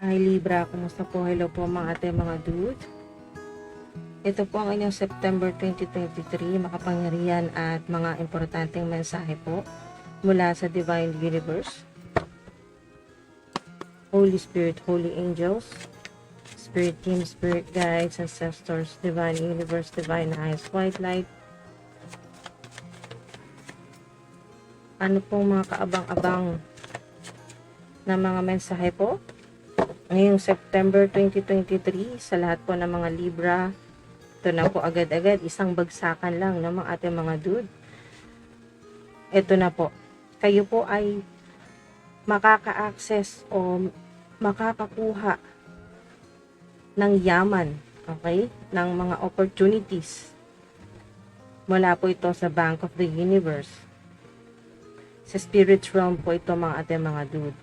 Hi Libra, kumusta po? Hello po mga ate, mga dude. Ito po ang inyong September 2023, makapangyarihan at mga importanteng mensahe po mula sa Divine Universe, Holy Spirit, Holy Angels, Spirit Team, Spirit Guides, Ancestors, Divine Universe, Divine Highest White Light. Ano pong mga kaabang-abang na mga mensahe po ngayong September 2023 sa lahat po ng mga Libra? Ito na po agad-agad, isang bagsakan lang ng mga ating mga dude. Ito na po, kayo po ay makaka-access o makakakuha ng yaman, okay? Ng mga opportunities. Mula po ito sa Bank of the Universe. Sa spirit realm po ito mga ating mga dude.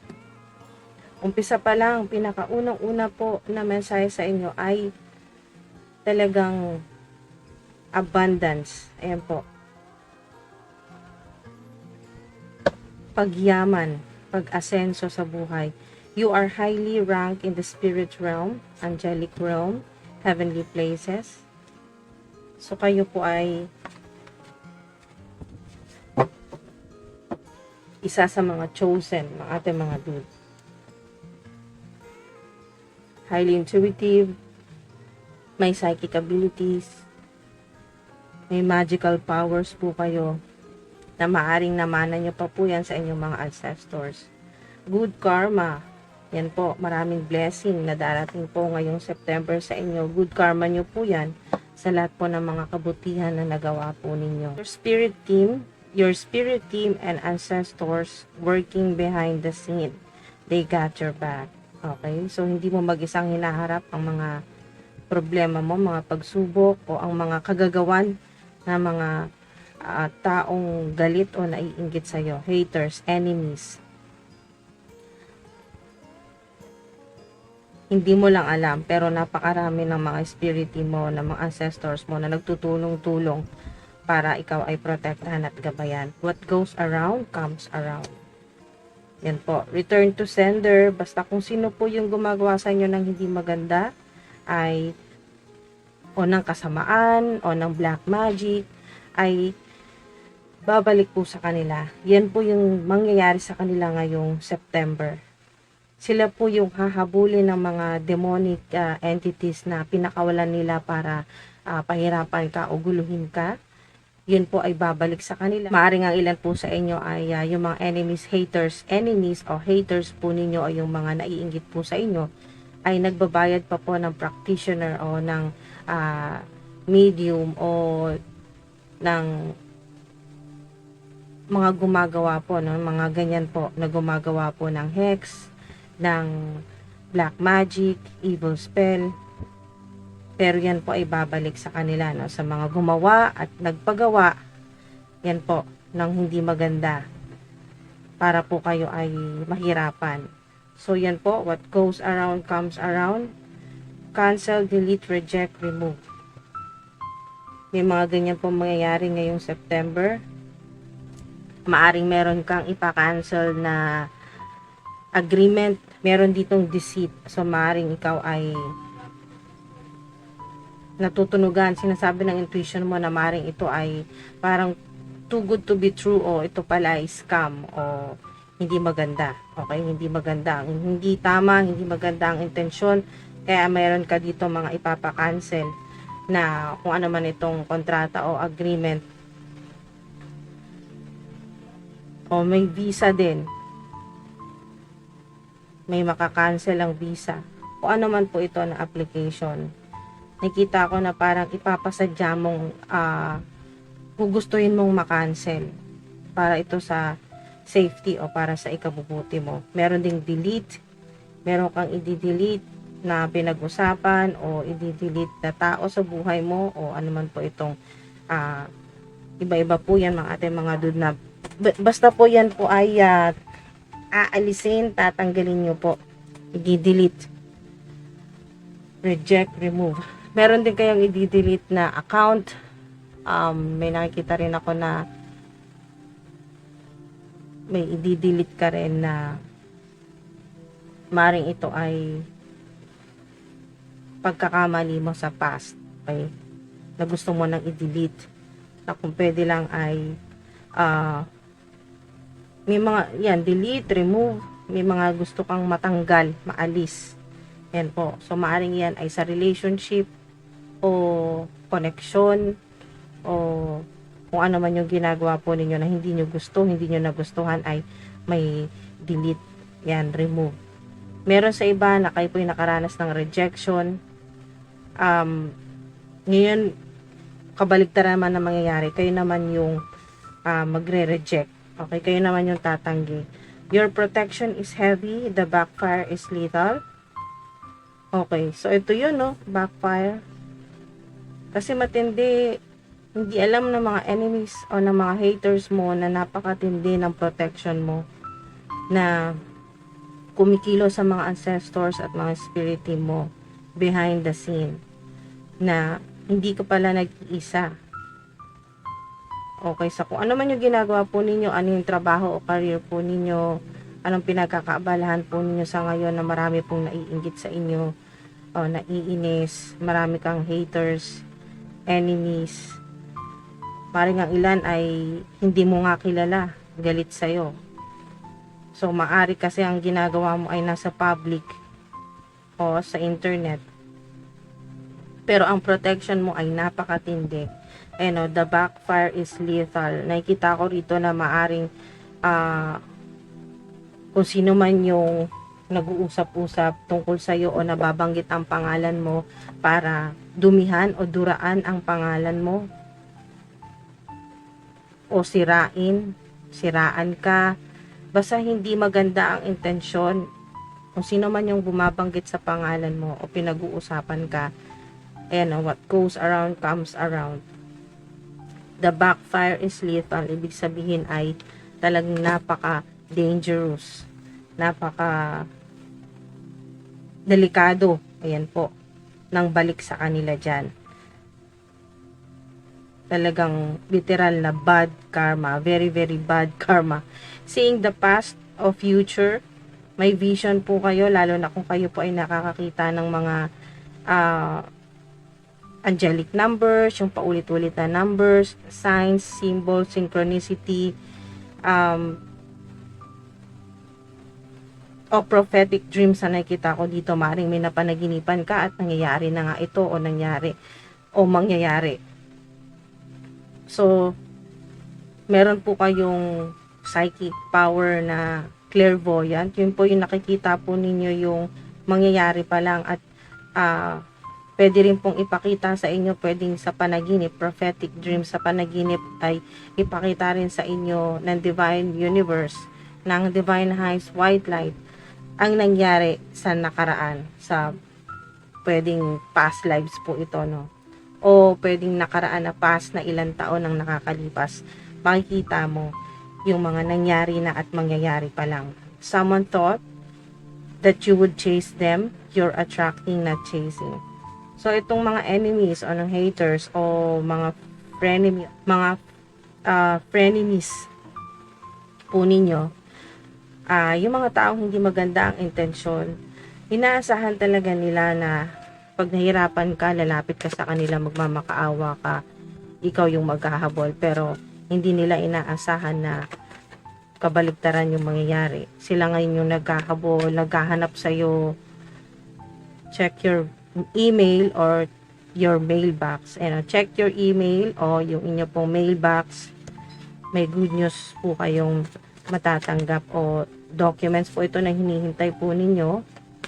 Umpisa pa lang, pinakaunang-una po na mensahe sa inyo ay talagang abundance. Ayan po. Pagyaman, pag-asenso sa buhay. You are highly ranked in the spirit realm, angelic realm, heavenly places. So kayo po ay isa sa mga chosen, mga ating mga dude. Highly intuitive, may psychic abilities, may magical powers po kayo na maaring namana nyo pa po yan sa inyong mga ancestors. Good karma, yan po, maraming blessing na darating po ngayong September sa inyo. Good karma nyo po yan sa lahat po ng mga kabutihan na nagawa po ninyo. Your spirit team and ancestors working behind the scene, they got your back. Okay? So, hindi mo mag-isang hinaharap ang mga problema mo, mga pagsubok o ang mga kagagawan na mga taong galit o naiinggit sa'yo. Haters, enemies. Hindi mo lang alam, pero napakarami ng mga spirit mo, ng mga ancestors mo na nagtutulong-tulong para ikaw ay protektahan at gabayan. What goes around, comes around. Yan po. Return to sender. Basta kung sino po yung gumagawa sa inyo ng hindi maganda, ay o ng kasamaan, o ng black magic, ay babalik po sa kanila. Yan po yung mangyayari sa kanila ngayong September. Sila po yung hahabulin ng mga demonic entities na pinakawalan nila para pahirapan ka o guluhin ka. Yun po ay babalik sa kanila. Maaring ang ilan po sa inyo ay yung mga enemies, enemies o haters po ninyo o yung mga naiinggit po sa inyo ay nagbabayad pa po ng practitioner o ng medium o ng mga gumagawa po, no? Mga ganyan po na gumagawa po ng hex, ng black magic, evil spell. Pero yan po ay babalik sa kanila, no? Sa mga gumawa at nagpagawa, yan po, ng hindi maganda para po kayo ay mahirapan. So yan po, what goes around comes around. Cancel, delete, reject, remove. May mga ganyan po mangyayari ngayong September. Maaring meron kang ipa-cancel na agreement. Meron ditong deceit. So maaring ikaw ay natutunugan, sinasabi ng intuition mo na maring ito ay parang too good to be true o ito pala ay scam o hindi maganda. Okay, hindi maganda. Hindi tama, hindi maganda ang intensyon. Kaya mayroon ka dito mga ipapa-cancel na kung ano man itong kontrata o agreement. O may visa din. May maka-cancel ang visa. O ano man po ito na application. Nakita ko na parang ipapasadya mong gugustuhin mong makancel para ito sa safety o para sa ikabubuti mo. Meron ding delete, meron kang i-delete na pinag-usapan o i-delete na tao sa buhay mo o ano man po itong iba-iba po yan mga ating mga dude na basta po yan po ay aalisin, tatanggalin nyo po, i-delete, reject, remove. Meron din kayong i-delete na account. May nakikita rin ako na may i-delete ka rin na maring ito ay pagkakamali mo sa past, okay, na gusto mo nang i-delete, na kung pwede lang ay may mga yan, delete, remove, may mga gusto kang matanggal, maalis, yan po. So maaring yan ay sa relationship o connection o kung ano man yung ginagawa po ninyo na hindi nyo gusto, hindi nyo nagustuhan, ay may delete, yan, remove. Meron sa iba na kayo po yung nakaranas ng rejection. Ngayon, kabaligtaran naman na mangyayari, kayo naman yung magre-reject. Okay, kayo naman yung tatanggi. Your protection is heavy, the backfire is lethal. Okay, so ito yun, no, backfire. Kasi matindi, hindi alam ng mga enemies o ng mga haters mo na napakatindi ng protection mo, na kumikilo sa mga ancestors at mga spirit team mo behind the scene, na hindi ka pala nag-iisa. Okay, sa kung ano man yung ginagawa po ninyo, ano yung trabaho o career po ninyo, anong pinagkakaabalahan po ninyo sa ngayon na marami pong naiinggit sa inyo o naiinis, marami kang haters, enemies, maring ang ilan ay hindi mo nga kilala, galit sa'yo. So, maari kasi ang ginagawa mo ay nasa public o sa internet. Pero ang protection mo ay napakatindi. The backfire is lethal. Nakikita ko rito na maaring kung sino man yung nag-uusap-usap tungkol sa'yo o nababanggit ang pangalan mo para dumihan o duraan ang pangalan mo. O siraan ka. Basta hindi maganda ang intensyon. Kung sino man yung bumabanggit sa pangalan mo o pinag-uusapan ka, what goes around comes around. The backfire is lethal. Ibig sabihin ay talagang napaka-dangerous. Napaka-delikado. Ayan po. Nang balik sa kanila dyan. Talagang literal na bad karma. Very, very bad karma. Seeing the past o future, may vision po kayo, lalo na kung kayo po ay nakakakita ng mga angelic numbers, yung paulit-ulit na numbers, signs, symbols, synchronicity, o prophetic dreams na nakikita ko dito. Maring may napanaginipan ka at nangyayari na nga ito o nangyari o mangyayari. So, meron po kayong psychic power na clairvoyant. Yun po yung nakikita po ninyo yung mangyayari pa lang at pwede rin pong ipakita sa inyo, pwedeng sa panaginip, prophetic dreams sa panaginip ay ipakita rin sa inyo ng divine universe, ng divine highest white light, ang nangyari sa nakaraan, sa pwedeng past lives po ito, no? O pwedeng nakaraan na past na ilang taon ang nakakalipas, makikita mo yung mga nangyari na at mangyayari pa lang. Someone thought that you would chase them, you're attracting, not chasing. So, itong mga enemies o ng haters o mga frenemies po ninyo, yung mga taong hindi maganda ang intensyon, inaasahan talaga nila na pag nahirapan ka, lalapit ka sa kanila, magmamakaawa ka, ikaw yung maghahabol. Pero, hindi nila inaasahan na kabaligtaran yung mangyayari. Sila ngayon yung naghahabol, naghahanap sa'yo. Check your email or your mailbox. Check your email o yung inyo pong mailbox. May good news po kayong matatanggap o documents po ito na hinihintay po ninyo.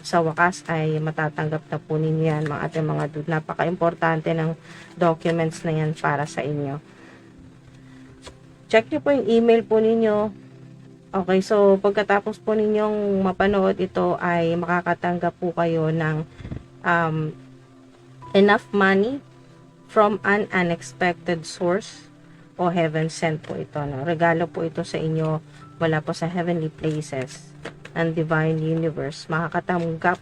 Sa wakas ay matatanggap na po ninyo yan, mga ating mga dude. Napaka-importante ng documents na yan para sa inyo. Check nyo po yung email po ninyo. Okay, so pagkatapos po ninyong mapanood ito ay makakatanggap po kayo ng enough money from an unexpected source o heaven sent po ito. No? Regalo po ito sa inyo wala po sa heavenly places and divine universe. Makakatanggap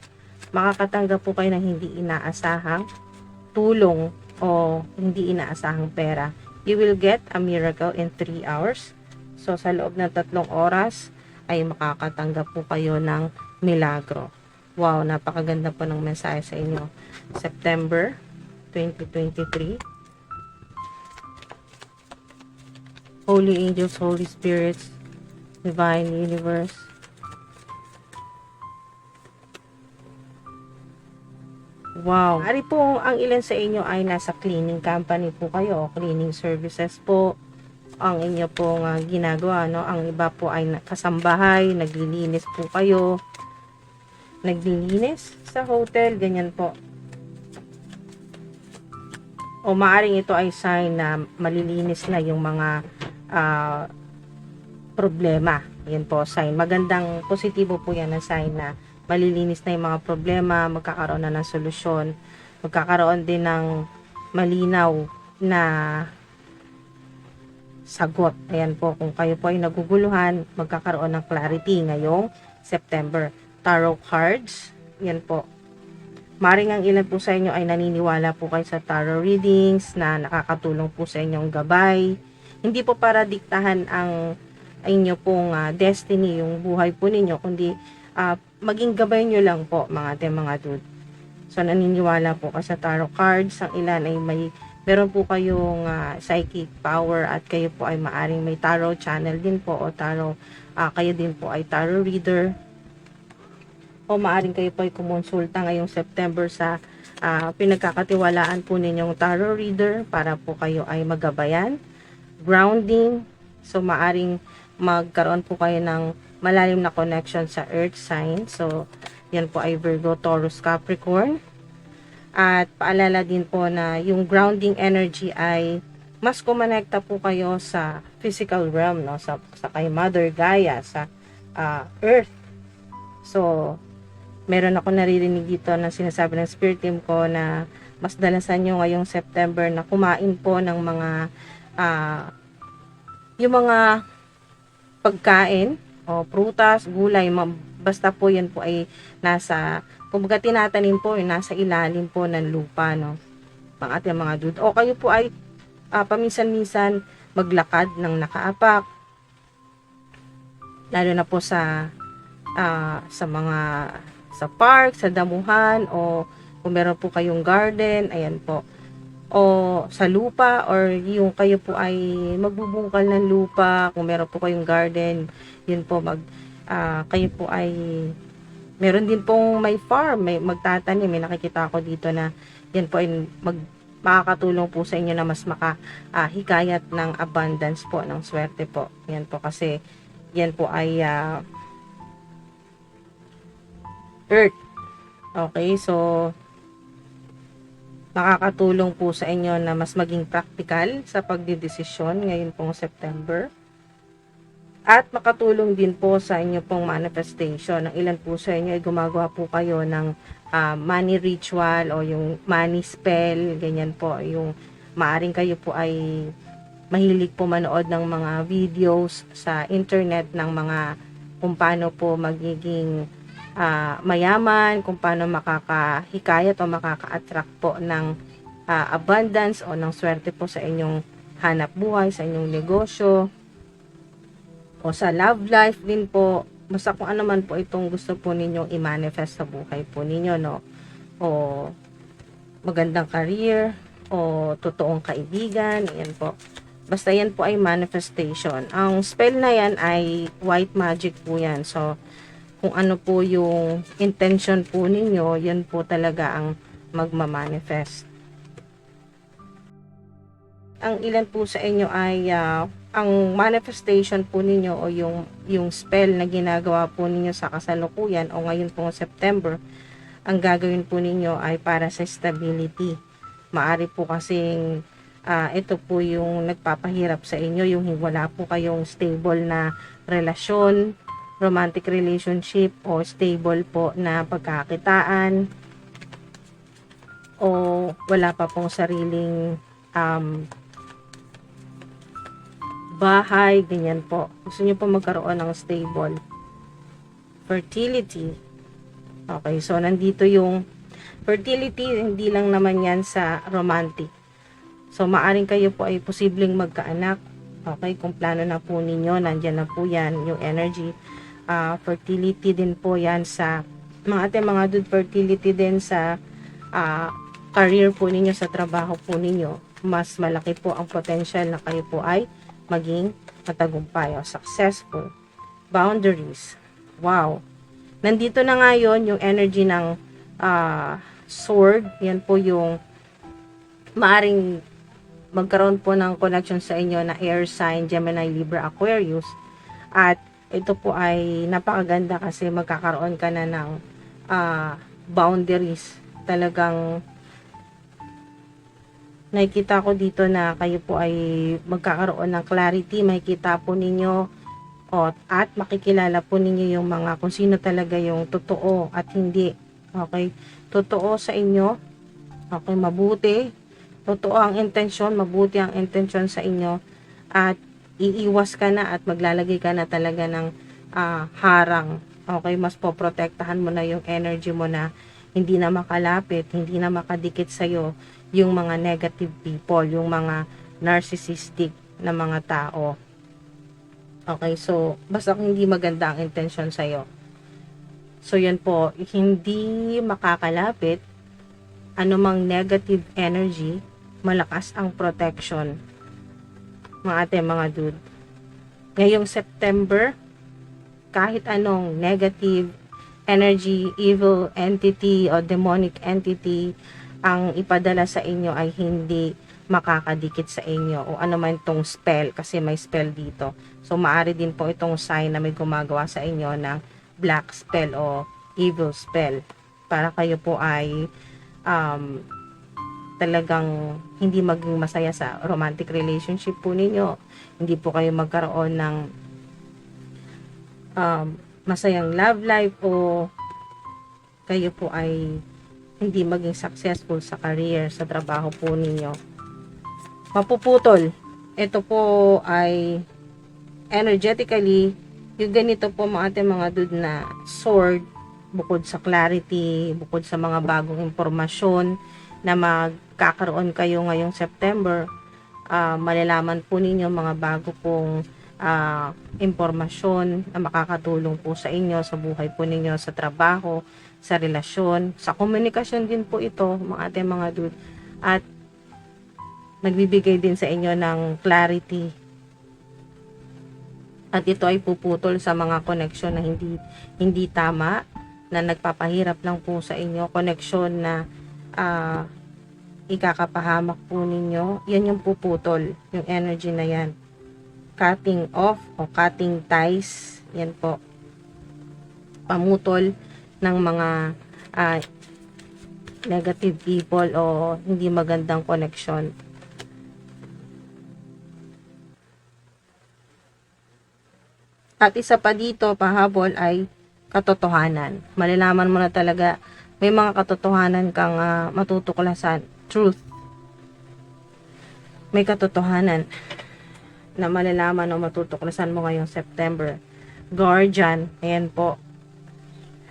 po kayo ng hindi inaasahang tulong o hindi inaasahang pera. You will get a miracle in 3 hours. So, sa loob ng 3 oras ay makakatanggap po kayo ng milagro. Wow, napakaganda po ng mensahe sa inyo. September 2023. Holy angels, Holy Spirits, Divine Universe. Wow. Ari po, ang ilan sa inyo ay nasa cleaning company po kayo, cleaning services po ang inyo pong ginagawa, no? Ang iba po ay kasambahay, naglilinis po kayo, naglilinis sa hotel, ganyan po. O maaring ito ay sign na malilinis na yung mga problema. Yan po, sign. Magandang positibo po yan na sign na malilinis na yung mga problema, magkakaroon na ng solusyon, magkakaroon din ng malinaw na sagot. Ayan po, kung kayo po ay naguguluhan, magkakaroon ng clarity ngayong September. Tarot cards, yan po. Maring ang ilan po sa inyo ay naniniwala po kayo sa tarot readings na nakakatulong po sa inyong gabay. Hindi po para diktahan ang inyo pong destiny, yung buhay po ninyo, kundi maging gabay nyo lang po mga dude. So naniniwala po kayo sa tarot cards. Ang ilan ay meron po kayong psychic power at kayo po ay maaring may tarot channel din po o tarot, kayo din po ay tarot reader. O maaring kayo po ay kumonsulta ngayong September sa pinagkakatiwalaan po ninyong tarot reader para po kayo ay magabayan. Grounding, so maaring magkaroon po kayo ng malalim na connection sa earth sign. So yan po ay Virgo, Taurus, Capricorn. At paalala din po na yung grounding energy ay mas kumonekta po kayo sa physical realm, no? Sa kay Mother Gaia, sa earth. So meron ako naririnig dito na sinasabi ng spirit team ko na mas dalasan nyo ngayong September na kumain po ng mga yung mga pagkain o prutas, gulay, basta po yan po ay nasa, kumbaga tinatanim po, nasa ilalim po ng lupa, no? Pang ating mga dude. O kayo po ay paminsan-minsan maglakad ng nakaapak, lalo na po sa mga sa park, sa damuhan, o kung meron po kayong garden, ayan po, o sa lupa, or yung kayo po ay magbubungkal ng lupa, kung meron po kayong garden, yun po, kayo po ay meron din pong may farm, may magtatanim, may nakikita ako dito na yan po ay makakatulong po sa inyo na mas makahikayat ng abundance po, ng swerte po. Yan po kasi yan po ay earth. Okay, so makakatulong po sa inyo na mas maging practical sa pagdidesisyon ngayon pong September. At makatulong din po sa inyo pong manifestation. Ang ilan po sa inyo ay gumagawa po kayo ng money ritual o yung money spell, ganyan po. Yung maaring kayo po ay mahilig po manood ng mga videos sa internet ng mga kung paano po magiging mayaman, kung paano makakahikayat o makaka-attract po ng abundance o ng swerte po sa inyong hanap buhay, sa inyong negosyo, o sa love life din po. Basta kung ano man po itong gusto po ninyong i-manifest sa buhay po ninyo, no? O magandang career, o totoong kaibigan, yan po. Basta yan po ay manifestation. Ang spell na yan ay white magic po yan. So, kung ano po yung intention po ninyo, yan po talaga ang magmamanifest. Ang ilan po sa inyo ay ang manifestation po ninyo o yung spell na ginagawa po ninyo sa kasalukuyan o ngayon po September, ang gagawin po ninyo ay para sa stability. Maari po kasing ito po yung nagpapahirap sa inyo, yung wala po kayong stable na relasyon, romantic relationship, o stable po na pagkakitaan, o wala pa pong sariling bahay, ganyan po. Gusto nyo po magkaroon ng stable fertility. Okay, so nandito yung fertility, hindi lang naman yan sa romantic. So maaring kayo po ay posibleng magkaanak. Okay, kung plano na po ninyo, nandyan na po yan, yung energy. Fertility din po yan sa Mga ate, mga dude, fertility din sa career po ninyo, sa trabaho po ninyo. Mas malaki po ang potential na kayo po ay maging matagumpay o successful. Boundaries. Wow. Nandito na ngayon yung energy ng sword. Yan po yung maaring magkaroon po ng connection sa inyo na air sign, Gemini, Libra, Aquarius. At ito po ay napakaganda kasi magkakaroon ka na ng boundaries. Talagang nakikita ko dito na kayo po ay magkakaroon ng clarity. Makikita po ninyo at makikilala po ninyo yung mga kung sino talaga yung totoo at hindi. Okay? Totoo sa inyo. Okay, mabuti. Totoo ang intensyon, mabuti ang intensyon sa inyo. At iiwas ka na at maglalagay ka na talaga ng harang. Okay, mas poprotektahan mo na yung energy mo na hindi na makalapit, hindi na makadikit sa'yo yung mga negative people, yung mga narcissistic na mga tao. Okay, so basta hindi maganda ang intensyon sa'yo. So yan po, hindi makakalapit anumang negative energy, malakas ang protection. Mga ate, mga dude. Ngayong September, kahit anong negative energy, evil entity o demonic entity ang ipadala sa inyo ay hindi makakadikit sa inyo o ano man itong spell, kasi may spell dito. So maari din po itong sign na may gumagawa sa inyo ng black spell o evil spell para kayo po ay talagang hindi maging masaya sa romantic relationship po ninyo. Hindi po kayo magkaroon ng masayang love life o kayo po ay hindi maging successful sa career, sa trabaho po ninyo. Mapuputol. Ito po ay energetically, yung ganito po mga ating mga dude na sword, bukod sa clarity, bukod sa mga bagong impormasyon na magkakaroon kayo ngayong September, malalaman po ninyo mga bago pong impormasyon na makakatulong po sa inyo, sa buhay po ninyo, sa trabaho, sa relasyon, sa komunikasyon din po ito, mga ating mga dude. At nagbibigay din sa inyo ng clarity. At ito ay puputol sa mga koneksyon na hindi tama, na nagpapahirap lang po sa inyo, koneksyon na ikakapahamak po ninyo. Yan yung puputol, yung energy na yan. Cutting off o cutting ties, yan po. Pamutol ng mga negative people o hindi magandang connection. At isa pa dito, pahabol ay katotohanan. Malalaman mo na talaga, may mga katotohanan kang matutuklasan. Truth. May katotohanan na malalaman o matutuklasan mo ngayong September. Guardian, ayan po.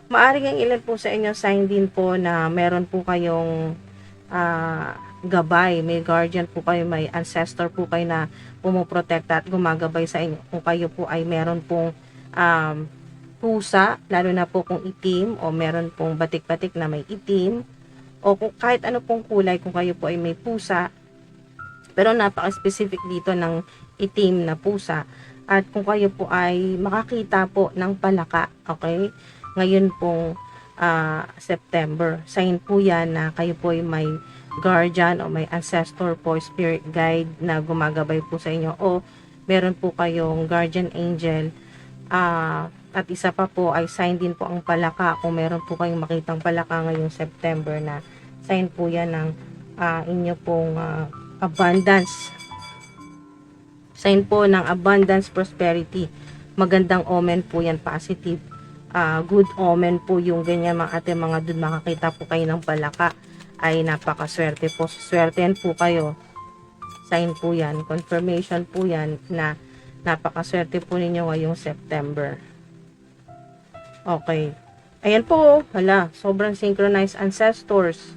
Maaring ang ilan po sa inyo sign din po na meron po kayong gabay, may guardian po kayo, may ancestor po kayo na pumuprotekta at gumagabay sa inyo. Kung kayo po ay meron pong pusa, lalo na po kung itim o meron pong batik-batik na may itim o kung kahit ano pong kulay, kung kayo po ay may pusa, pero napaka-specific dito ng itim na pusa. At kung kayo po ay makakita po ng palaka, okay? Ngayon pong September, sign po yan na kayo po ay may guardian o may ancestor po, spirit guide na gumagabay po sa inyo o meron po kayong guardian angel. At isa pa po ay sign din po ang palaka. Kung meron po kayong makitang palaka ngayong September, na sign po yan ng inyo pong abundance. Sign po ng abundance, prosperity. Magandang omen po yan, positive. Good omen po yung ganyan mga ate, mga dun, makakita po kayo ng palaka ay napakaswerte po. Swertehan po kayo. Sign po yan, confirmation po yan na napakaswerte po ninyo ngayong September. Okay. Ayan po, hala, sobrang synchronized ancestors.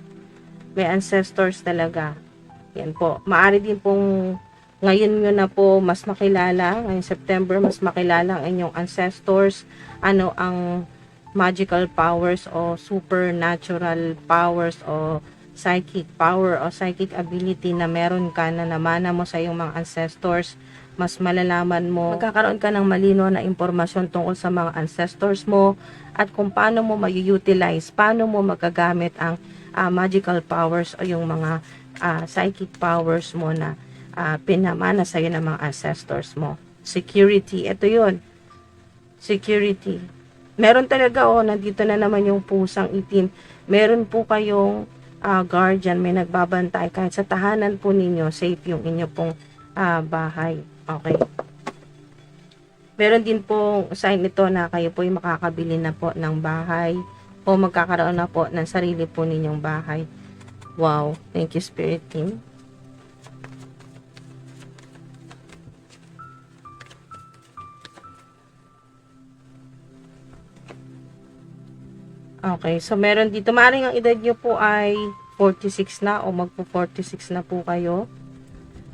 May ancestors talaga. Yan po. Maari din pong ngayon nyo na po mas makilala, ngayong September, mas makilala ang inyong ancestors, ano ang magical powers o supernatural powers o psychic power o psychic ability na meron ka na namana mo sa iyong mga ancestors, mas malalaman mo, magkakaroon ka ng malino na impormasyon tungkol sa mga ancestors mo at kung paano mo ma-utilize, paano mo magagamit ang magical powers o yung mga psychic powers mo na pinamana sa iyo ng mga ancestors mo. Security, ito yun. Security. Meron talaga, nandito na naman yung pusang itim. Meron po kayong guardian, may nagbabantay. Kahit sa tahanan po ninyo, safe yung inyo pong bahay. Okay. Meron din pong sign nito na kayo po yung makakabili na po ng bahay o magkakaroon na po ng sarili po ninyong bahay. Wow. Thank you, Spirit Team. Okay, so meron dito, maaaring ang edad nyo po ay 46 na o magpo-46 na po kayo.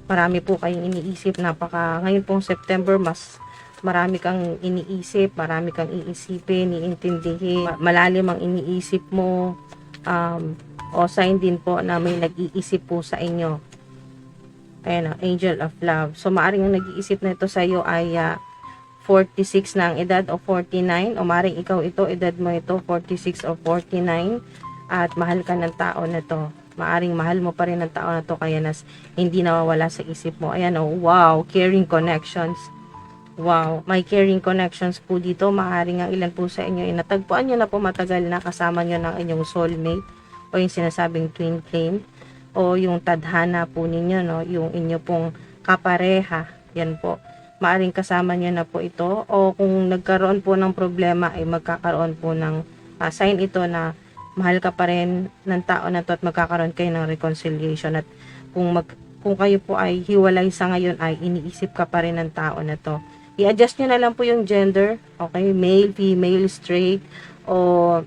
Marami po kayong iniisip, ngayon pong September, mas marami kang iniisip, marami kang iisipin, iintindihin, malalim ang iniisip mo, o sign din po na may nag-iisip po sa inyo. Ayan, Angel of Love. So, maaaring ang nag-iisip na ito sa iyo ay 46 na ang edad o 49 o maring ikaw ito, edad mo ito 46 o 49 at mahal ka ng tao na to. Maaring mahal mo pa rin ng tao na to kaya hindi nawawala sa isip mo. Ayan wow, caring connections. Wow, may caring connections po dito. Maaring ang ilan po sa inyo natagpuan nyo na po matagal na kasama nyo ng inyong soulmate o yung sinasabing twin flame o yung tadhana po ninyo, no? Yung inyo pong kapareha. Yan po. Maaring kasama nyo na po ito o kung nagkaroon po ng problema ay magkakaroon po ng sign ito na mahal ka pa rin ng tao na to at magkakaroon kayo ng reconciliation at kung kayo po ay hiwalay sa ngayon ay iniisip ka pa rin ng tao na to. I-adjust nyo na lang po yung gender, okay, male, female, straight o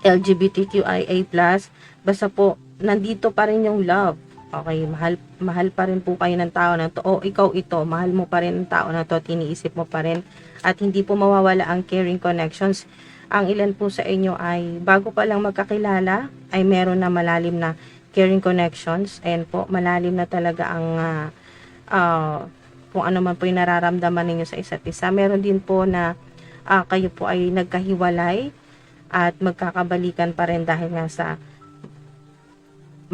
LGBTQIA+, basta po nandito pa rin yung love. Okay, mahal pa rin po kayo ng tao na to o ikaw ito, mahal mo pa rin ng tao na to at iniisip mo pa rin at hindi po mawawala ang caring connections. Ang ilan po sa inyo ay bago pa lang magkakilala ay meron na malalim na caring connections. Ayan po, malalim na talaga ang kung ano man po yung nararamdaman ninyo sa isa't isa. Meron din po na kayo po ay nagkahiwalay at magkakabalikan pa rin dahil nga sa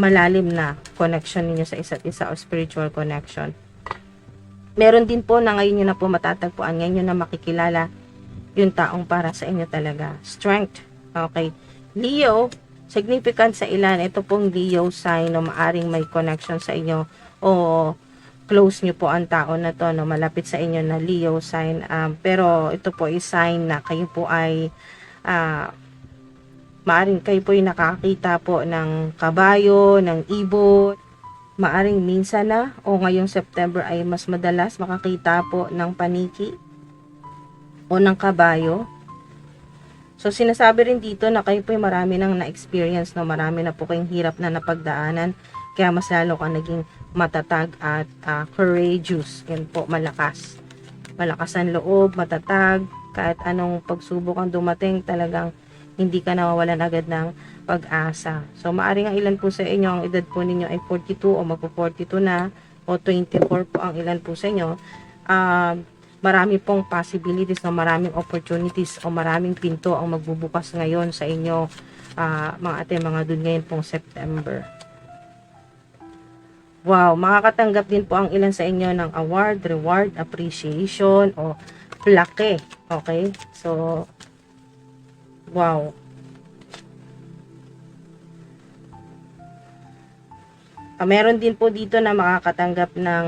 malalim na connection ninyo sa isa't isa o spiritual connection. Meron din po na ngayon nyo na po matatagpuan, ngayon nyo na makikilala yung taong para sa inyo talaga. Strength. Okay. Leo, significant sa ilan, ito pong Leo sign no maaring may connection sa inyo o close nyo po ang tao na to, no, malapit sa inyo na Leo sign. Pero ito po is sign na kayo po ay maaring kayo po ay nakakita po ng kabayo, ng ibon. Maaring minsan na o ngayong September ay mas madalas makakita po ng paniki o ng kabayo. So sinasabi rin dito na kayo po ay marami nang na-experience, no? Marami na po kayong hirap na napagdaanan. Kaya mas lalo ka naging matatag at courageous. Yan po, malakas. Malakas ang loob, matatag. Kahit anong pagsubok ang dumating, talagang hindi ka nawawalan agad ng pag-asa. So, maaring ang ilan po sa inyo, ang edad po ninyo ay 42 o magpo-42 na, o 24 po ang ilan po sa inyo. Marami pong possibilities, no? Maraming opportunities o maraming pinto ang magbubukas ngayon sa inyo, mga ate, mga dun ngayon pong September. Wow, makakatanggap din po ang ilan sa inyo ng award, reward, appreciation, o plaque. Okay? So, wow. Meron din po dito na makakatanggap ng,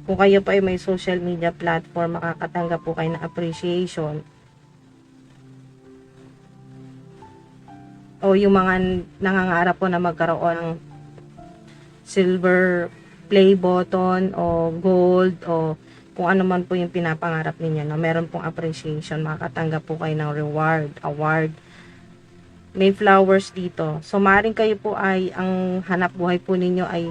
kung kayo pa ay may social media platform, makakatanggap po kayo ng appreciation. O yung mga nangangarap po na magkaroon ng silver play button o gold o kung ano man po yung pinapangarap ninyo, no? Meron pong appreciation, makakatanggap po kayo ng reward, award. May flowers dito. So, maaaring kayo po ay, ang hanap buhay po ninyo ay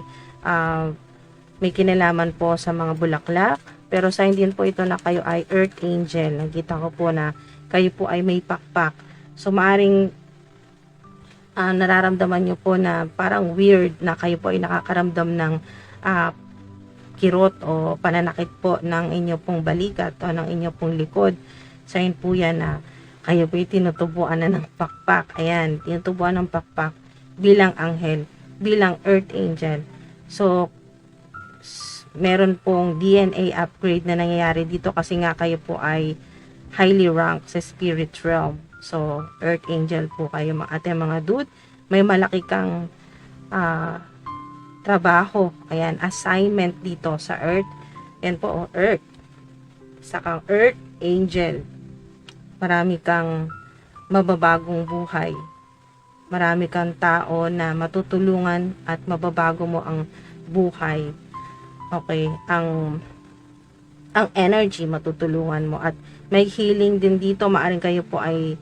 may kinalaman po sa mga bulaklak. Pero sign din po ito na kayo ay earth angel. Nakita ko po na kayo po ay may pakpak. So, maaring nararamdaman nyo po na parang weird na kayo po ay nakakaramdam ng kirot o pananakit po ng inyo pong balikat o ng inyo pong likod. Sign po yan na kayo po ay tinutubuan na ng pakpak. Ayan, tinutubuan ng pakpak bilang anghel, bilang earth angel. So, meron pong DNA upgrade na nangyayari dito kasi nga kayo po ay highly ranked sa spirit realm. So, earth angel po kayo mga dude. May malaki kang trabaho. Ayan, assignment dito sa earth. Yan po, earth. Sa kang earth angel. Marami kang mababagong buhay. Marami kang tao na matutulungan at mababago mo ang buhay. Okay, ang energy matutulungan mo at may healing din dito. Maaring kayo po ay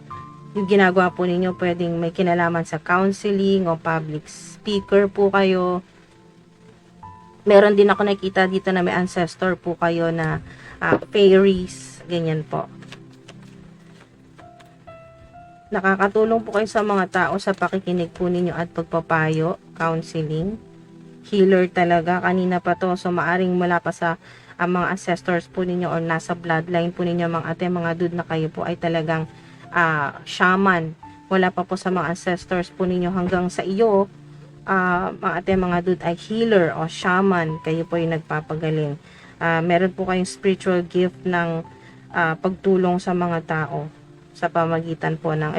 yung ginagawa po ninyo pwedeng may kinalaman sa counseling o public speaker po kayo. Meron din ako nakita dito na may ancestor po kayo na fairies, ganyan po. Nakakatulong po kayo sa mga tao sa pakikinig po ninyo at pagpapayo, counseling. Healer talaga, kanina pa to. So, maaring mula pa sa mga ancestors po ninyo o nasa bloodline po ninyo mga dude na kayo po ay talagang shaman. Wala pa po sa mga ancestors po ninyo hanggang sa iyo, mga dude ay healer o shaman. Kayo po ay nagpapagaling. Meron po kayong spiritual gift ng pagtulong sa mga tao sa pamagitan po ng,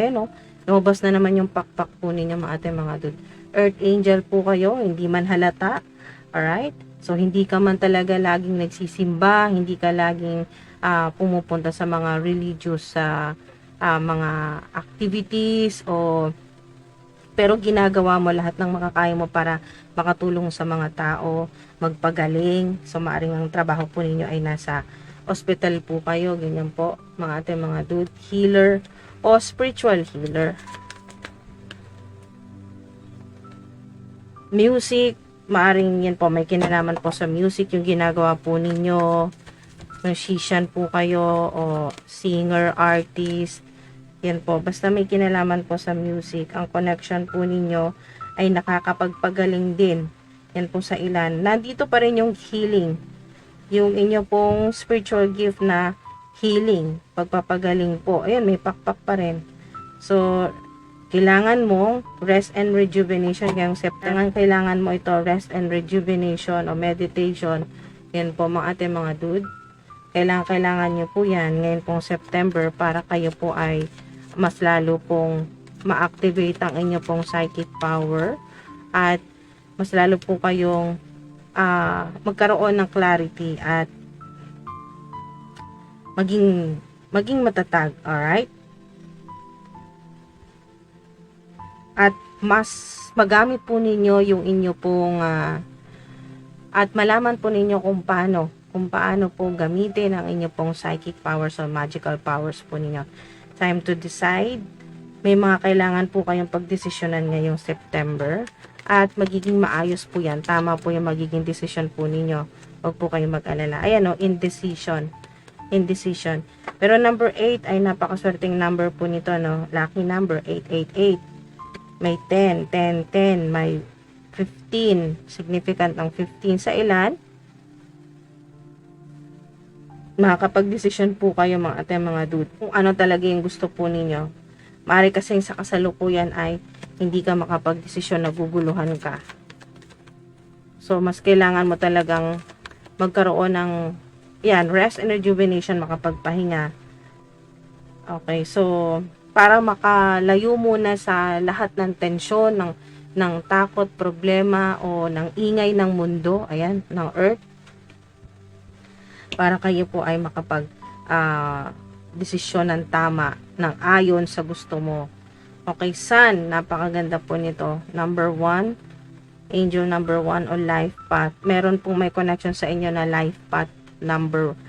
lumabas na naman yung pakpak po ninyo mga dude. Earth angel po kayo, hindi man halata. Alright? So, hindi ka man talaga laging nagsisimba, hindi ka laging pumupunta sa mga religious mga activities pero ginagawa mo lahat ng makakaya mo para makatulong sa mga tao, magpagaling. So, maaring ang trabaho po ninyo ay nasa hospital po kayo, ganyan po, mga dude, healer o spiritual healer. Music, maaring yan po, may kinalaman po sa music, yung ginagawa po ninyo, musician po kayo, o singer, artist, yan po, basta may kinalaman po sa music, ang connection po ninyo ay nakakapagpagaling din, yan po sa ilan. Nandito pa rin yung healing, yung inyo pong spiritual gift na healing, pagpapagaling po, ayan, may pakpak pa rin. So, kailangan mo rest and rejuvenation. Ngayong September, kailangan mo ito rest and rejuvenation o meditation. Yan po mga dude. Kailangan nyo po yan ngayon pong September para kayo po ay mas lalo pong ma-activate ang inyo pong psychic power at mas lalo po kayong magkaroon ng clarity at maging matatag. Alright? At mas magamit po ninyo yung inyo pong at malaman po ninyo kung paano po gamitin ang inyo pong psychic powers o magical powers po ninyo. Time to decide. May mga kailangan po kayong pagdesisyonan ngayong September at magiging maayos po yan. Tama po yung magiging decision po ninyo. Huwag po kayong mag-alala. Ayan o, indecision. Pero number 8 ay napakaswerteng number po nito, no? Lucky number, 888. May 10, 10, 10, may 15, significant ang 15 sa ilan. Makakapag-desisyon po kayo mga dude, kung ano talaga yung gusto po ninyo. Maaari kasing sa kasalukuyan ay hindi ka makapag-desisyon, naguguluhan ka. So, mas kailangan mo talagang magkaroon ng rest and rejuvenation, makapagpahinga. Okay, so para makalayo muna sa lahat ng tensyon, ng takot, problema, o ng ingay ng mundo, ayan, ng earth, para kayo po ay makapag desisyon ng tama, ng ayon sa gusto mo. Okay, Sun, napakaganda po nito. Number 1, angel number 1 o life path. Meron pong may connection sa inyo na life path number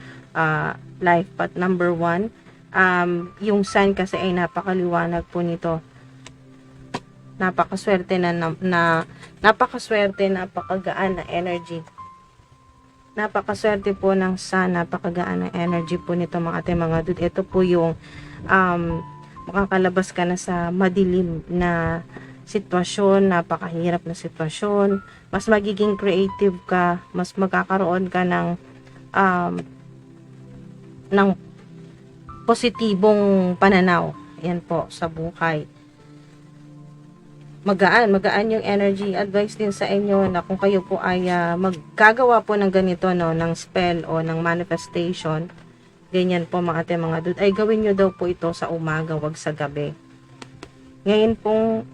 1. Yung sun kasi ay napakaliwanag po nito. Napakaswerte napakagaan na energy. Napakaswerte po ng sun, napakagaan ng energy po nito mga ating mga dude. Ito po yung makakalabas ka na sa madilim na sitwasyon, napakahirap na sitwasyon. Mas magiging creative ka, mas magkakaroon ka ng positibong pananaw. Yan po sa buhay. Magaan yung energy. Advice din sa inyo na kung kayo po ay maggagawa po ng ganito, no, ng spell o ng manifestation, ganyan po mga ate mga dude, ay gawin nyo daw po ito sa umaga, wag sa gabi. Ngayon pong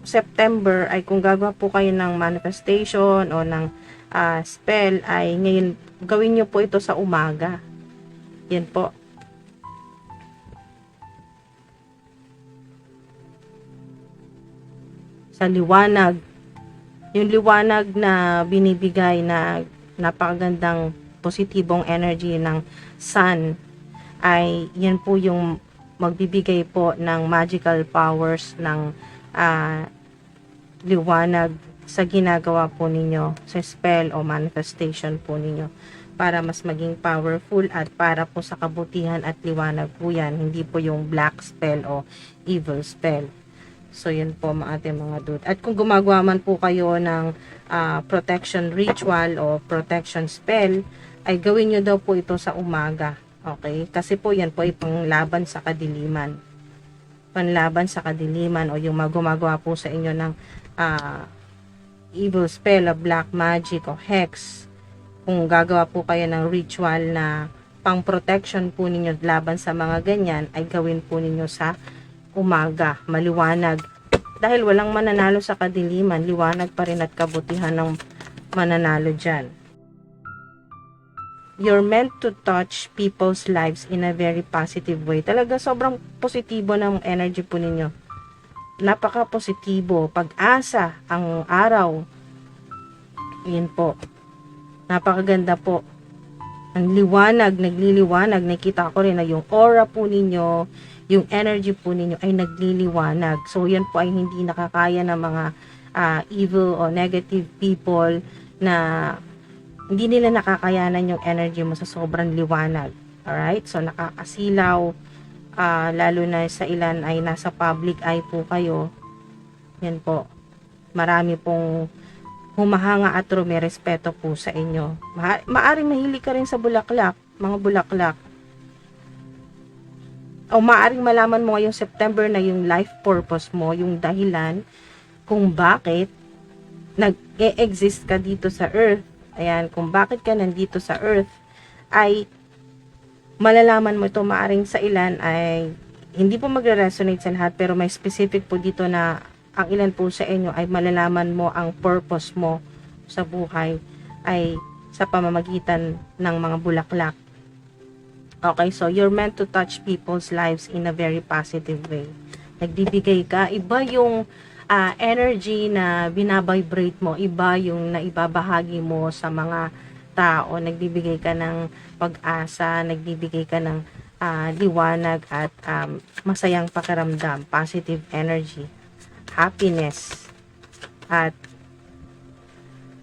September ay kung gagawa po kayo ng manifestation o ng spell, ay ngayon gawin nyo po ito sa umaga. Yan po. Sa liwanag. Yung liwanag na binibigay na napakagandang positibong energy ng sun ay yan po yung magbibigay po ng magical powers ng liwanag sa ginagawa po ninyo sa spell o manifestation po ninyo para mas maging powerful at para po sa kabutihan at liwanag po yan, hindi po yung black spell o evil spell. So, yun po mga ating mga dude. At kung gumagawa man po kayo ng protection ritual o protection spell, ay gawin nyo daw po ito sa umaga. Okay? Kasi po yan po ay panglaban sa kadiliman. Panlaban sa kadiliman o yung gumagawa po sa inyo ng evil spell o black magic o hex. Kung gagawa po kayo ng ritual na pang protection po ninyo laban sa mga ganyan, ay gawin po ninyo sa umaga, maliwanag. Dahil walang mananalo sa kadiliman, liwanag pa rin at kabutihan ng mananalo dyan. You're meant to touch people's lives in a very positive way. Talaga sobrang positibo ng energy po ninyo. Napaka-positibo. Pag-asa ang araw. Yan po. Napakaganda po. Ang liwanag, nagliliwanag. Nakita ko rin na yung aura po ninyo, yung energy po ninyo ay nagliliwanag. So, yan po ay hindi nakakaya ng mga evil o negative people na hindi nila nakakayanan yung energy mo sa sobrang liwanag. Alright? So, nakakasilaw. Lalo na sa ilan ay nasa public eye po kayo. Yan po. Marami pong humahanga at rumirespeto po sa inyo. Maaring mahilig ka rin sa bulaklak, mga bulaklak. O maaring malaman mo ngayong September na yung life purpose mo, yung dahilan kung bakit nag-e-exist ka dito sa earth. Ayan, kung bakit ka nandito sa earth, ay malalaman mo ito. Maaring sa ilan ay hindi po magre-resonate sa lahat, pero may specific po dito na ang ilan po sa inyo ay malalaman mo ang purpose mo sa buhay ay sa pamamagitan ng mga bulaklak. Okay, so you're meant to touch people's lives in a very positive way. Nagbibigay ka, iba yung energy na binabibrate mo, iba yung naibabahagi mo sa mga tao. Nagbibigay ka ng pag-asa, nagbibigay ka ng liwanag at masayang pakiramdam, positive energy, happiness. At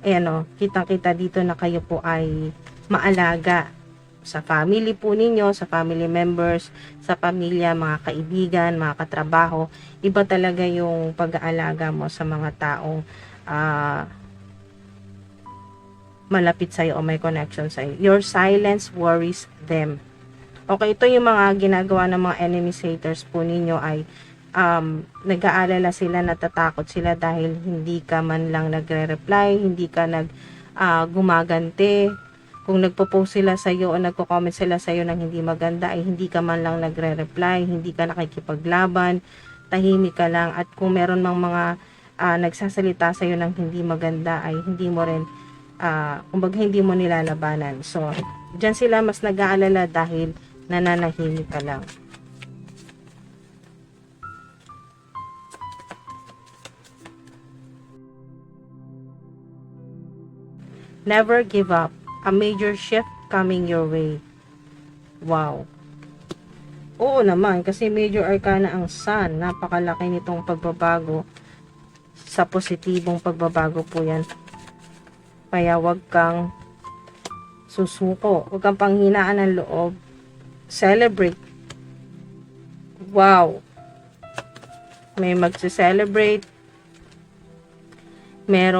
ayan o, kitang-kita dito na kayo po ay maalaga sa family po ninyo, sa family members, sa pamilya, mga kaibigan, mga katrabaho. Iba talaga yung pag-aalaga mo sa mga taong malapit sa'yo o may connection sa'yo. Your silence worries them. Okay, ito yung mga ginagawa ng mga enemies, haters po ninyo ay nag-aalala sila, natatakot sila dahil hindi ka man lang nagre-reply, hindi ka gumagante. Kung nagpo-post sila sa iyo o nagko-comment sila sa iyo ng hindi maganda ay hindi ka man lang nagre-reply, hindi ka nakikipaglaban, tahimik ka lang. At kung meron mang mga nagsasalita sa iyo ng hindi maganda ay hindi mo rin kumbaga hindi mo nilalabanan. So, diyan sila mas nag-aalala dahil nananahimik ka lang. Never give up. A major shift coming your way. Wow. Oo naman, kasi major arcana ang sun. Napakalaki nitong pagbabago. Sa positibong pagbabago po yan. Kaya wag kang susuko. Huwag kang panghinaan ng loob. Celebrate. Wow. May magse-celebrate. May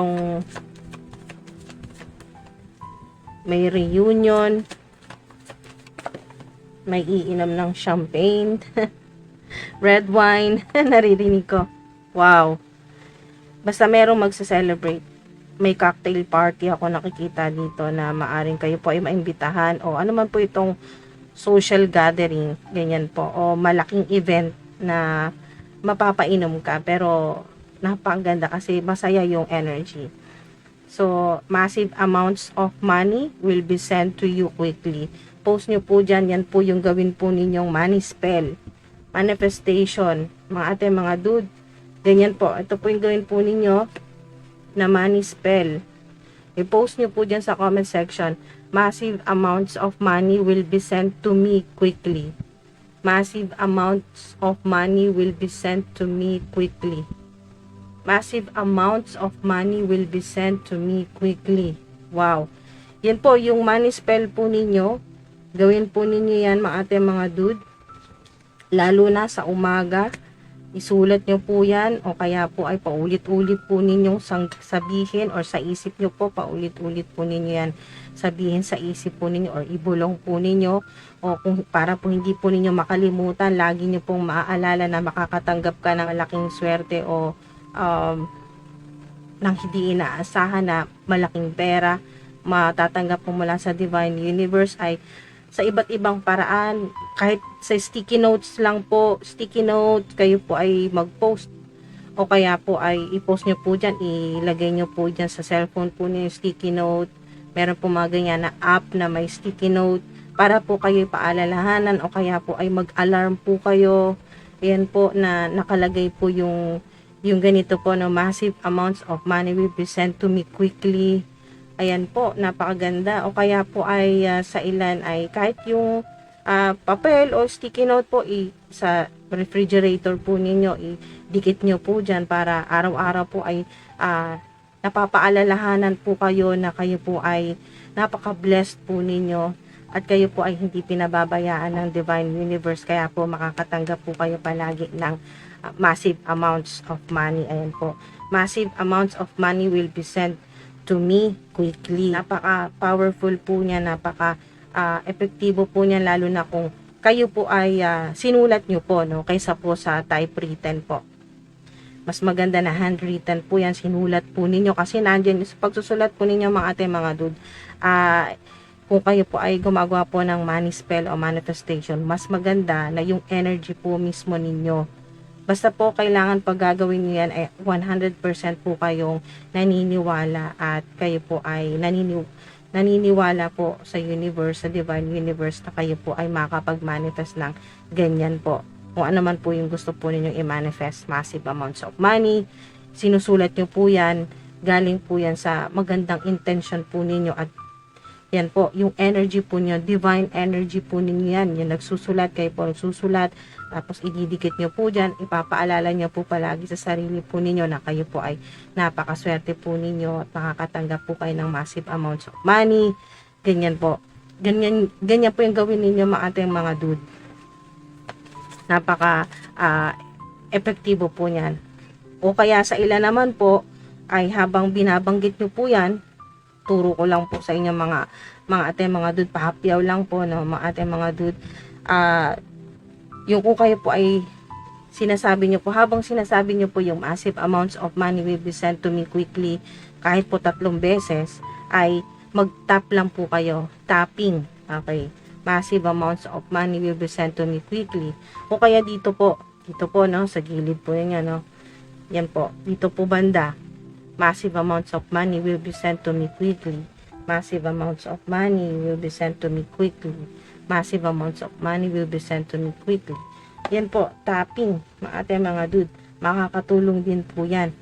reunion. May iinom ng champagne. Red wine. Naririnig ko. Wow. Basta merong magse-celebrate. May cocktail party ako nakikita dito na maaring kayo po ay maimbitahan o ano man po itong social gathering, ganyan po, o malaking event na mapapainom ka, pero napakaganda kasi masaya yung energy. So, massive amounts of money will be sent to you quickly. Post nyo po dyan, yan po yung gawin po ninyong money spell, manifestation, mga ate, mga dude, ganyan po, ito po yung gawin po ninyo na money spell. I-post nyo po dyan sa comment section, massive amounts of money will be sent to me quickly. Massive amounts of money will be sent to me quickly. Massive amounts of money will be sent to me quickly. Wow. Yan po, yung money spell po ninyo. Gawin po ninyo yan, mga ate, mga dude. Lalo na sa umaga. Isulat nyo po yan o kaya po ay paulit-ulit po ninyong sabihin or sa isip nyo po, paulit-ulit po ninyo yan sabihin sa isip po ninyo or ibulong po ninyo o kung para po hindi po ninyo makalimutan, lagi nyo pong maaalala na makakatanggap ka ng malaking swerte o nang hindi inaasahan na malaking pera matatanggap po mula sa Divine Universe ay sa iba't ibang paraan, kahit sa sticky notes lang po, sticky note, kayo po ay mag-post o kaya po ay i-post nyo po dyan, ilagay nyo po dyan sa cellphone po niyo yung sticky note. Meron po mga ganyan na app na may sticky note para po kayo paalalahanan o kaya po ay mag-alarm po kayo. Ayan po na nakalagay po yung ganito po, no, massive amounts of money will be sent to me quickly. Ayan po, napakaganda. O kaya po ay sa ilan ay kahit yung papel o sticky note po sa refrigerator po ninyo, idikit nyo po dyan para araw-araw po ay napapaalalahanan po kayo na kayo po ay napaka-blessed po ninyo at kayo po ay hindi pinababayaan ng Divine Universe, kaya po makakatanggap po kayo palagi ng massive amounts of money. Ayan po, massive amounts of money will be sent to me quickly. Napaka-powerful po niya, napaka-epektibo po niya, lalo na kung kayo po ay sinulat nyo po, no, kaysa po sa typewritten po. Mas maganda na handwritten po yan, sinulat po ninyo kasi nandiyan sa pagsusulat po ninyo, mga ate, mga dude. Kung kayo po ay gumagawa po ng money spell o manifestation, mas maganda na yung energy po mismo ninyo. Basta po kailangan pag gagawin nyo yan ay 100% po kayong naniniwala at kayo po ay naniniwala po sa universe, sa Divine Universe, na kayo po ay makapag-manifest ng ganyan po. Kung ano man po yung gusto po ninyong i-manifest, massive amounts of money, sinusulat nyo po yan, galing po yan sa magandang intention po ninyo at yan po, yung energy po nyo, divine energy po ninyo yan. Yung nagsusulat, kayo po nagsusulat, tapos ididikit nyo po dyan, ipapaalala nyo po palagi sa sarili po ninyo na kayo po ay napakaswerte po ninyo at makakatanggap po kayo ng massive amounts of money. Ganyan po. Ganyan po yung gawin ninyo, mga ating mga dude. Napaka epektibo po yan. O kaya sa ilan naman po, ay habang binabanggit nyo po yan, turo ko lang po sa inyo mga ate, mga dude, pahapyaw lang po, no, mga ate, mga dude. Yung kung kayo po ay sinasabi nyo po, habang sinasabi nyo po yung massive amounts of money will be sent to me quickly, kahit po 3 beses, ay mag-tap lang po kayo, tapping, okay, massive amounts of money will be sent to me quickly. O kaya dito po, no, sa gilid po yan, no, yan po, dito po banda, massive amounts of money will be sent to me quickly. Massive amounts of money will be sent to me quickly. Massive amounts of money will be sent to me quickly. Yan po, tapping, mga ate, mga dude. Makakatulong din po yan.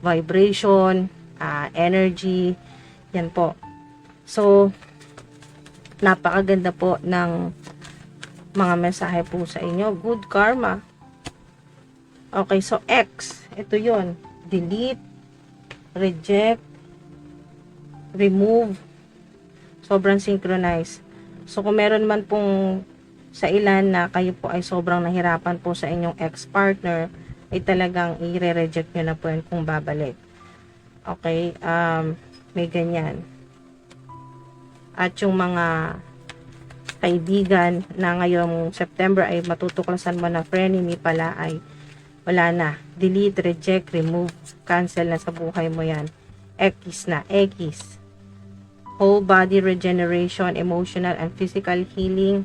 Vibration, energy, yan po. So, napakaganda po ng mga mensahe po sa inyo. Good karma. Okay, so X, ito yon, delete, reject, remove. Sobrang synchronized. So, kung meron man pong sa ilan na kayo po ay sobrang nahirapan po sa inyong ex-partner, ay talagang i-reject nyo na po yun kung babalik. Okay? May ganyan. At yung mga kaibigan na ngayong September ay matutuklasan mo na frenemy pala, ay wala na. Delete, reject, remove, cancel na sa buhay mo yan. X na. X. Whole body regeneration, emotional and physical healing.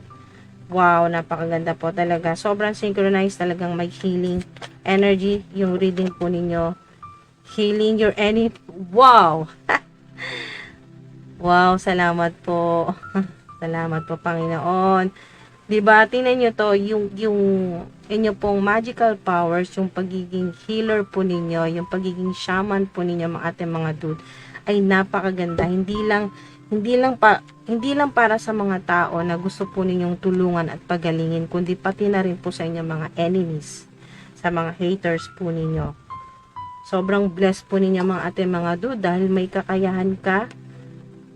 Wow, napakaganda po talaga. Sobrang synchronized, talagang may healing energy yung reading po ninyo. Healing your any. Wow! Wow, salamat po. Salamat po, Panginoon. Diba, tingnan nyo to, yung inyo pong magical powers, yung pagiging healer po ninyo, yung pagiging shaman po ninyo, mga ating mga dude, ay napakaganda. Hindi lang para sa mga tao na gusto po ninyong tulungan at pagalingin, kundi pati na rin po sa inyong mga enemies, sa mga haters po ninyo. Sobrang blessed po ninyo mga ating mga dude, dahil may kakayahan ka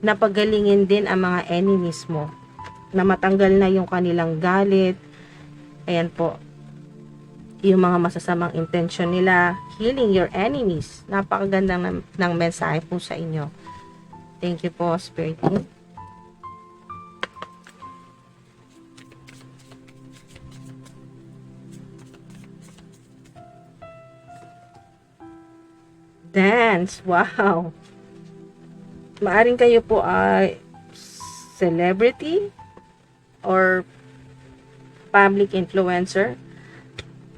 na pagalingin din ang mga enemies mo, na matanggal na yung kanilang galit. Ayan po, yung mga masasamang intention nila. Healing your enemies. Napakaganda ng mensahe po sa inyo. Thank you po, Spirit. Dance. Wow. Maaring kayo po ay celebrity or public influencer.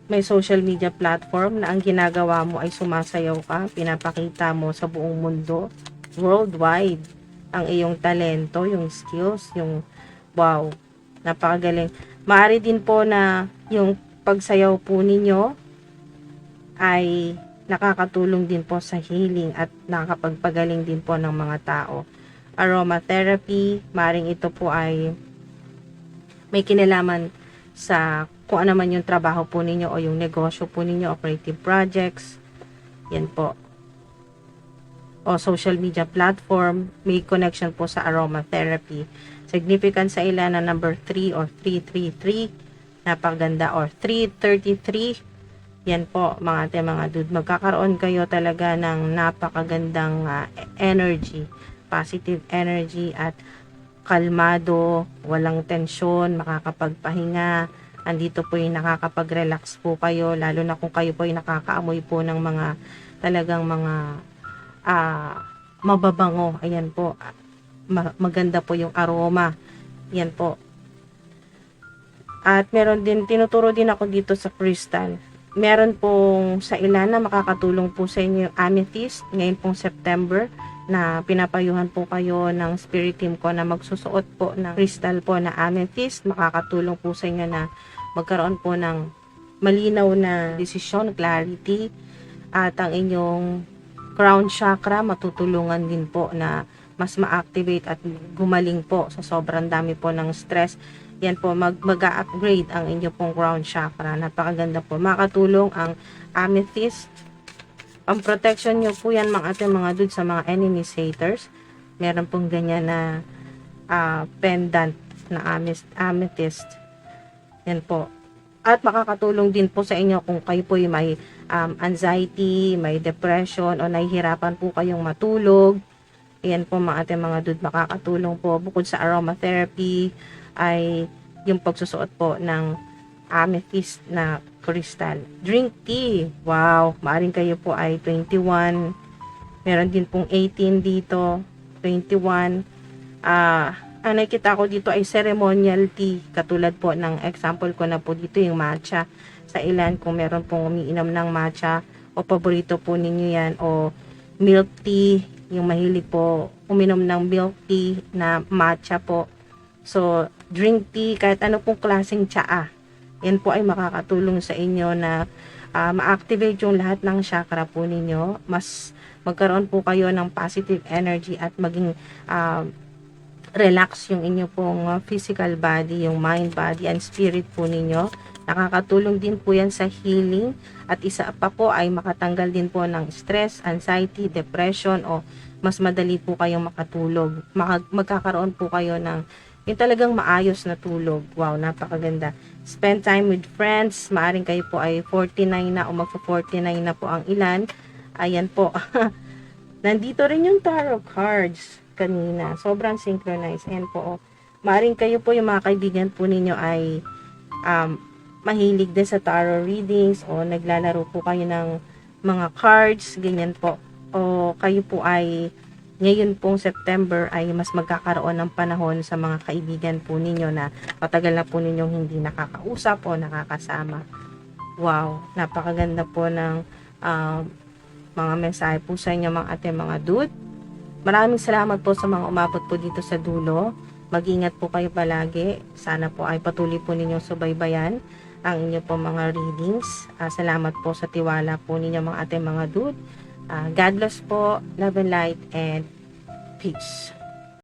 May social media platform na ang ginagawa mo ay sumasayaw ka, pinapakita mo sa buong mundo, worldwide, ang iyong talento, yung skills, yung wow, napakagaling. Maaari din po na yung pagsayaw po ninyo ay nakakatulong din po sa healing at nakakapagpagaling din po ng mga tao. Aromatherapy, maring ito po ay may kinalaman sa kung ano man yung trabaho po ninyo o yung negosyo po ninyo, operative projects, yan po. O social media platform, may connection po sa aromatherapy. Significant sa ilan na number 3 or 333, napaganda, or 333, yan po mga dude, magkakaroon kayo talaga ng napakagandang energy, positive energy at kalmado, walang tensyon, makakapagpahinga. Andito po yung nakakapag-relax po kayo, lalo na kung kayo po yung nakakaamoy po ng mga talagang mga mababango. Ayan po, maganda po yung aroma. Yan po. At meron din, tinuturo din ako dito sa crystal. Meron pong sa ilan na makakatulong po sa inyo yung amethyst ngayon pong September, na pinapayuhan po kayo ng spirit team ko na magsusuot po ng crystal po na amethyst. Makakatulong po sa inyo na magkaroon po ng malinaw na desisyon, clarity, at ang inyong crown chakra matutulungan din po na mas ma-activate at gumaling po sa sobrang dami po ng stress. Yan po, mag-upgrade ang inyo pong crown chakra. Napakaganda po. Makatulong ang amethyst. Ang protection nyo po yan mga ating mga dude sa mga enemies, haters. Meron pong ganyan na pendant na amethyst. Yan po. At makakatulong din po sa inyo kung kayo po may anxiety, may depression, o nahihirapan po kayong matulog. Yan po mga ating mga dude, makakatulong po. Bukod sa aromatherapy, ay yung pagsusuot po ng amethyst na crystal. Drink tea. Wow, maaring kayo po ay 21. Meron din pong 18 dito, 21. Ang nakikita ko dito ay ceremonial tea. Katulad po ng example ko na po dito yung matcha. Sa ilan, kung meron pong umiinom ng matcha o paborito po ninyo yan, o milk tea, yung mahilig po uminom ng milk tea na matcha po. So, drink tea, kahit ano pong klaseng tsaa. Yan po ay makakatulong sa inyo na ma-activate yung lahat ng chakra po ninyo. Mas magkaroon po kayo ng positive energy at maging relax yung inyo pong physical body, yung mind, body, and spirit po ninyo. Nakakatulong din po yan sa healing at isa pa po ay makatanggal din po ng stress, anxiety, depression o mas madali po kayong makatulog. Magkakaroon po kayo ng yung talagang maayos na tulog. Wow, napakaganda. Spend time with friends. Maaring kayo po ay 49 na o magpo-49 na po ang ilan. Ayan po. Nandito rin yung tarot cards kanina. Sobrang synchronized. Ayan po. Maaring kayo po yung mga kaibigan po ninyo ay mahilig din sa tarot readings o naglalaro po kayo ng mga cards, ganyan po. O kayo po ay ngayon pong September ay mas magkakaroon ng panahon sa mga kaibigan po ninyo na matagal na po ninyong hindi nakakausap o nakakasama. Wow, napakaganda po ng mga mensahe po sa inyo mga ating mga dude. Maraming salamat po sa mga umabot po dito sa dulo. Mag-ingat po kayo palagi. Sana po ay patuloy po ninyong subaybayan ang inyo po mga readings. Salamat po sa tiwala po ninyo mga ating mga dude. God bless po, love and light, and peace.